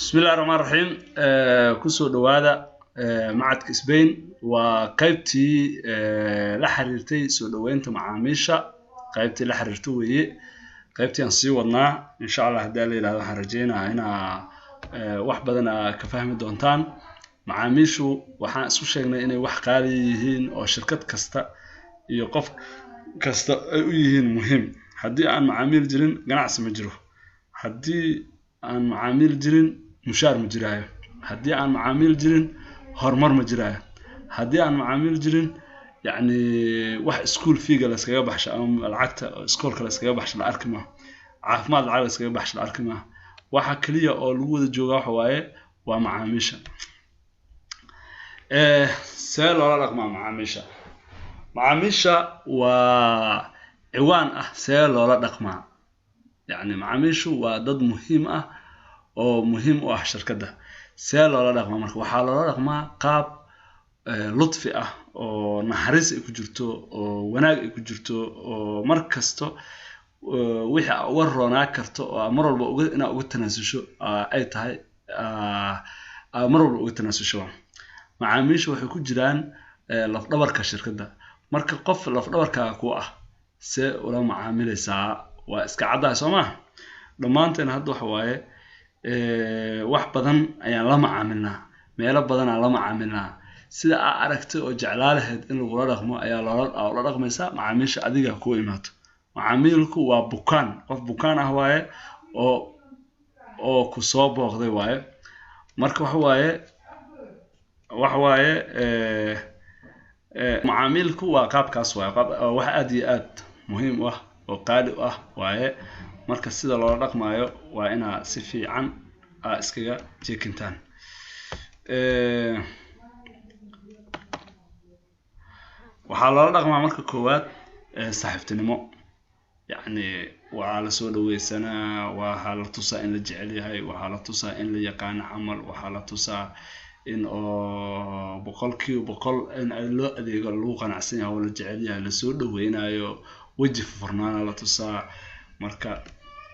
بسم الله الرحمن الرحيم كسو دوادا معدك إسبين وقيبتي لحريرتي سو دوينت معاميشة قيبتي لحريرتو وي قيبتي أنسي ودنا إن شاء الله هدالي لهذا حرجينا هنا wax badan ka fahmi doontaan macaamiishu waxaan isku sheegnay inay wax qaali yihiin oo shirkad kasta iyo qof kasta ay u yihiin muhiim hadii aan macaamiil jirin ganacsi ma jiro hadii aan macaamiil jirin mushaar ma jiraayo hadii aan macaamiil jirin horumar ma jiraayo hadii aan macaamiil jirin yani wax school fee-ga la iskaga baxsho ama lacagta schoolka la iskaga baxsho la arki ma caafimaad lacag la iskaga baxsho la arki ma waxa kaliya oo lagu wada jooga waxa waaye waa macaamiisha see loola dhaqmaa macaamiisha waa ciwaan ah see loola dhaqmaa yani macaamiishu waa dad muhiim ah oo muhiim u ah shirkadda see loola dhaqmaa marka waxaa loola dhaqmaa qaab lutfi ah oo naxariis ay ku jirto oo wanaag ay ku jirto oo mar kasto wixii uga roonaa karto oo mar walba uga tanaasusho ay tahay mar walba uga tanaasusho macaamiishu waxay ku jiraan laf dhabarka shirkadda marka qof laf dhabarka ku ah see ula macaamilaysaa waa iska cadahay Soomaa dhamaanteen hadda waxa waaye wax badan ayaan la macaamilnaa meelo badan aan la macaamilnaa sida aad aragtay oo jeclaalaheed in lagu la dhaqmo ayaa la dhaqmaysaa macaamiisha adiga ku imaato macaamilku waa bukaan qof bukaan ah waaye oo ku soo booqday waaye marka waxa waaye macaamilku waa qaabkaas waaye wax aad iyo aad muhiim u ah oo qaali u ah waaye marka sida loo dhaqmayo waa ina si fiican iskaga jeekintaan waxa loo dhaqmaa marka koowaad saaxiibtinimo يعني وعلى سؤال ويسنا وحالة توسع إن الجعليها وحالة توسع إن اليقان عمل وحالة توسع إن بقول كيو بقول إن اللو ذي قالوا قناعسين هو الجعليها لسود وهنا يو وجه فرنانا لا توسع مركا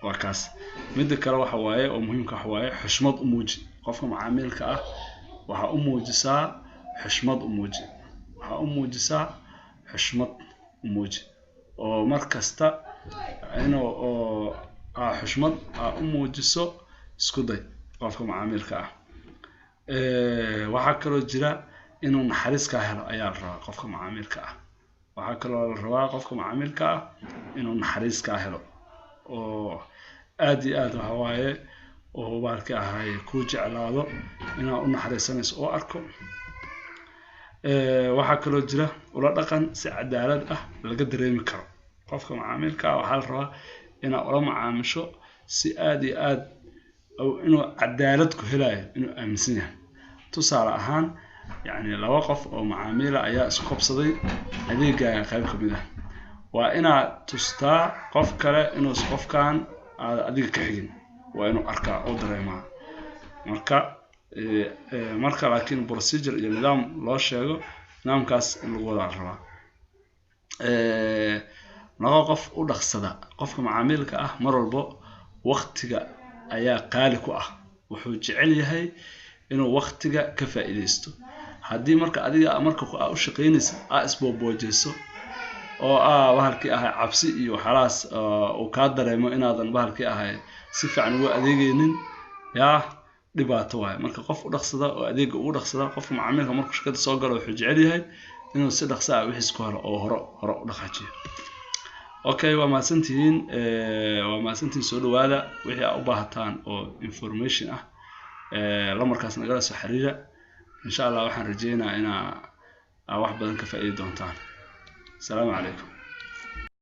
وكاس مد كلا حواي ومهم كحواي حشمت أموجي قف معامل كأ وح أموجي سا حشمت أموجي وح أموجي سا حشمت أموجي ومركزتا إنه حشمت أموجسو سكودي قفكم عاملك وحكروا الجراء إنه نحرس كهلا أيار قفكم عاملك وحكروا الرواق قفكم عاملك إنه نحرس كهلا وآدي هواي وبارك هاي كوج على هذا إنه نحرسنس أو أركم وحكروا الجراء ولا دقن سعدالة لقد ريمكرو qofka macaamilka waxa la rabaa inuu ula macaamisho si aad iyo aad oo inuu cadaalad ku helayo inuu aaminsan yahay tusaale ahaan yani laba qof oo macaamila ayaa isku qabsaday adeega qayb ka mid ah waa inaad tustaa qof kale inuu qofkan adiga ka xigin waa inuu arkaa oo dareemaa marka laakiin procedure iyo nidaam loo sheego nidaamkaas in lagu wada rabaa نقف ودخسدا قفك معاملك مرلبو وقتك ayaa qaali ku ah wuxuu jecel yahay inuu waqtiga ka faa'iideysto hadii marka adiga marka u shaqeynaysa isbooboojeeso oo bahalkii cabsi iyo xalaas oo ka dareemo inaadan bahalkii si fiican ugu adeegaynin yaa dhibaato waay marka qof u dhaqsada oo adeega ugu dhaqsada qof macaamilka marka shaqada soo galo wuxuu jecel yahay inuu si dhaqso ah wixii isku helo oo hore u dhaqaajiyo okay waa maasantiin soo dhawaada wixii aad u baahataan oo information ah la markaas nagala soo xiriira insha Allah waxaan rajeynayaa in wax badan ka faa'iido doontaan. Assalaamu calaykum.